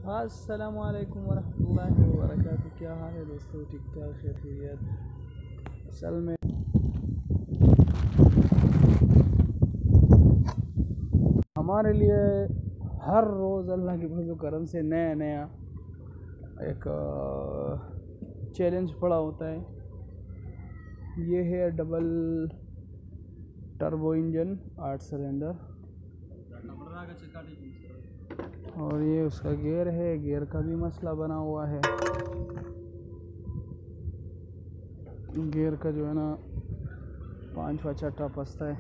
अस्सलामु अलैकुम वरहमतुल्लाहि वबरकातुहू। क्या हाल है दोस्तों? ठीक ठाक खैरियत। असल में हमारे लिए हर रोज़ अल्लाह के फजल करम से नया नया एक चैलेंज पड़ा होता है। ये है डबल टर्बो इंजन 8 सिलेंडर, और ये उसका गियर है। गियर का भी मसला बना हुआ है। गियर का जो है ना 5वां छठा पसता है,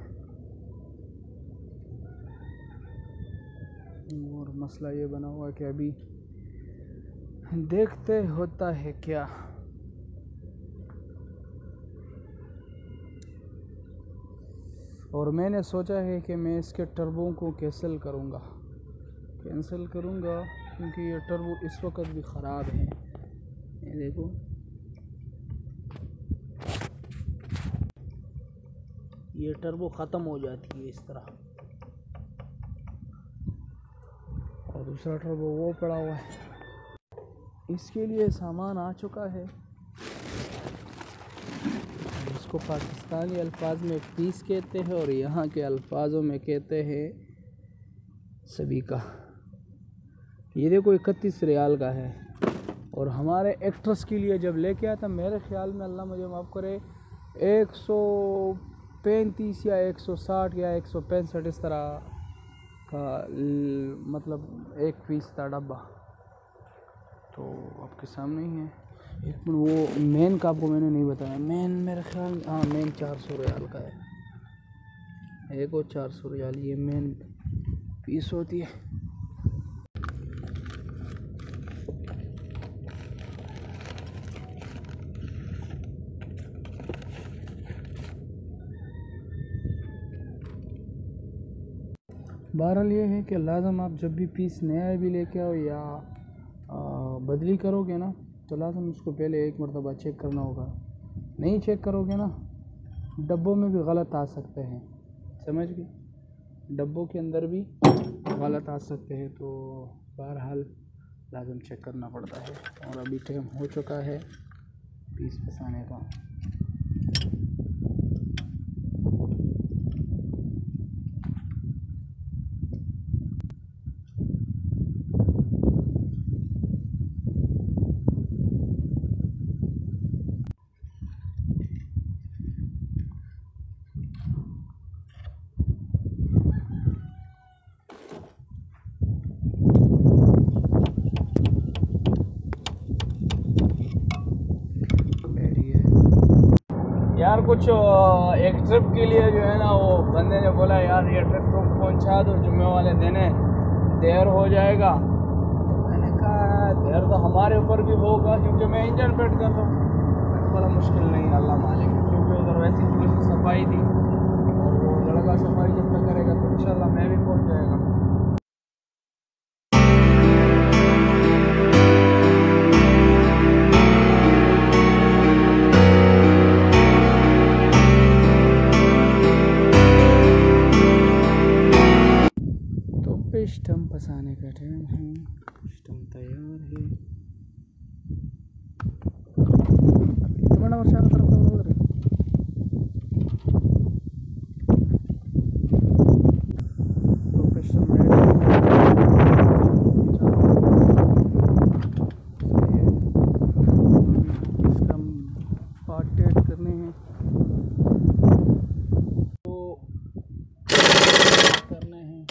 और मसला ये बना हुआ है कि अभी देखते होता है क्या। और मैंने सोचा है कि मैं इसके टर्बो को कैंसिल करूँगा क्योंकि ये टर्बो इस वक्त भी ख़राब है। ये देखो, ये टर्बो ख़त्म हो जाती है इस तरह, और दूसरा टर्बो वो पड़ा हुआ है। इसके लिए सामान आ चुका है। इसको पाकिस्तानी अल्फाज में पीस कहते हैं, और यहाँ के अल्फाजों में कहते हैं सभी का। ये देखो 31 रियाल का है, और हमारे एक्ट्रेस के लिए जब लेके आया था, मेरे ख्याल में अल्लाह मुझे माफ़ करे 135 या 160 या 165 इस तरह का मतलब एक पीस था डब्बा। तो आपके सामने ही है। एक मिनट, वो मेन का आपको मैंने नहीं बताया। मेन मेरे ख्याल में मेन 400 रियाल का है। एक और 400 रियाल ये मेन पीस होती है। बहरहाल ये है कि लाजम आप जब भी पीस नया भी लेके आओ या बदली करोगे ना, तो लाजम उसको पहले एक मरतबा चेक करना होगा। नहीं चेक करोगे ना, डब्बों में भी गलत आ सकते हैं, समझ गए? डब्बों के अंदर भी गलत आ सकते हैं। तो बहरहाल लाजम चेक करना पड़ता है। और अभी टाइम हो चुका है पीस फंसाने का। यार कुछ एक ट्रिप के लिए जो है ना, वो बंदे ने बोला यार ये ट्रिप तुम पहुंचा दो, जुम्मे वाले दिन है, देर हो जाएगा। तो मैंने कहा देर तो हमारे ऊपर भी होगा, क्योंकि मैं इंजन फिट कर रहा हूँ। बड़ा मुश्किल नहीं, अल्लाह मालिक, क्योंकि उधर वैसी थोड़ी सी सफाई थी, और वो लड़का सफाई जब तक करेगा तो इंशाल्लाह मैं भी पहुँच जाएगा। पिस्टन फंसाने का टाइम है। पिस्टन तैयार है। वर्षा तो पिस्टन इसका पार्ट टाइट करने हैं, तो करने हैं।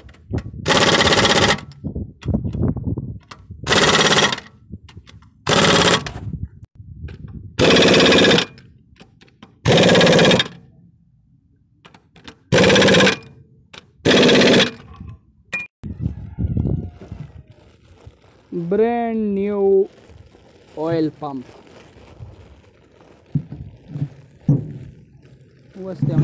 ब्रांड न्यू ऑयल पंप वस्ते